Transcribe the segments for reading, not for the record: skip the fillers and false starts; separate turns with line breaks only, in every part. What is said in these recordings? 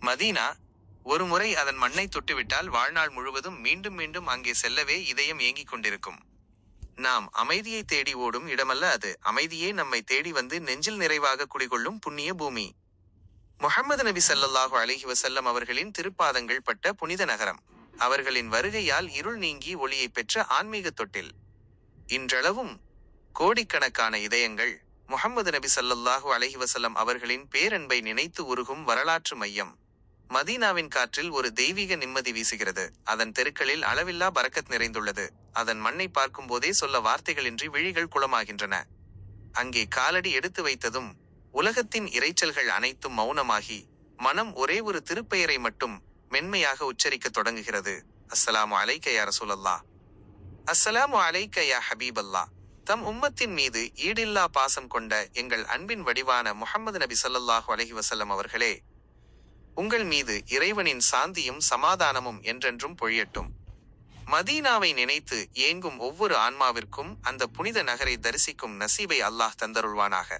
Medina ஒருமுறை அதன் மண்ணை தொட்டுவிட்டால் வாழ்நாள் முழுவதும் மீண்டும் மீண்டும் அங்கே செல்லவே இதயம் ஏங்கிக் கொண்டிருக்கும். நாம் அமைதியை தேடி ஓடும் இடமல்ல அது, அமைதியே நம்மை தேடி வந்து நெஞ்சில் நிறைவாக குடிகொள்ளும் புண்ணிய பூமி. முஹம்மது நபி ஸல்லல்லாஹு அலைஹி வஸல்லம் அவர்களின் திருப்பாதங்கள் பட்ட புனித நகரம். அவர்களின் வருகையால் இருள் நீங்கி ஒளியை பெற்ற ஆன்மீக தொட்டில். இன்றளவும் கோடிக்கணக்கான இதயங்கள் முஹம்மது நபி ஸல்லல்லாஹு அலைஹி வஸல்லம் அவர்களின் பேரன்பை நினைத்து உருகும் வரலாற்று மையம். மதீனாவின் காற்றில் ஒரு தெய்வீக நிம்மதி வீசுகிறது. அதன் தெருக்களில் அளவில்லா பரக்கத் நிறைந்துள்ளது. அதன் மண்ணை பார்க்கும் போதே சொல்ல வார்த்தைகளின்றி விழிகள் குளமாகின்றன. அங்கே காலடி எடுத்து வைத்ததும் உலகத்தின் இரைச்சல்கள் அனைத்தும் மௌனமாகி மனம் ஒரே ஒரு திருப்பெயரை மட்டும் மென்மையாக உச்சரிக்கத் தொடங்குகிறது. அஸ்ஸலாமு அலைக்க யா ரசூலல்லாஹ். அஸ்ஸலாமு அலைக்க யா ஹபீபல்லாஹ். தம் உம்மத்தின் மீது ஈடில்லா பாசம் கொண்ட எங்கள் அன்பின் வடிவான முஹம்மது நபி ஸல்லல்லாஹு அலைஹி வஸல்லம் அவர்களே, உங்கள் மீது இறைவனின் சாந்தியும் சமாதானமும் என்றென்றும் பொழியட்டும். மதீனாவை நினைத்து ஏங்கும் ஒவ்வொரு ஆன்மாவிற்கும் அந்த புனித நகரை தரிசிக்கும் நசீபை அல்லாஹ் தந்தருள்வானாக.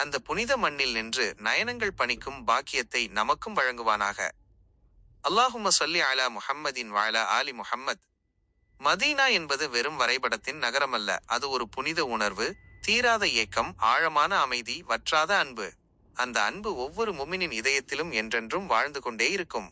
அந்த புனித மண்ணில் நின்று நயனங்கள் பணிக்கும் பாக்கியத்தை நமக்கும் வழங்குவானாக. அல்லாஹும்ம ஸல்லி அலா முஹம்மதின் வ அலா ஆலி முஹம்மத். மதீனா என்பது வெறும் வரைபடத்தின் நகரமல்ல, அது ஒரு புனித உணர்வு, தீராத ஏக்கம், ஆழமான அமைதி, வற்றாத அன்பு. அந்த அன்பு ஒவ்வொரு முஃமினின் இதயத்திலும் என்றென்றும் வாழ்ந்து கொண்டே இருக்கும்.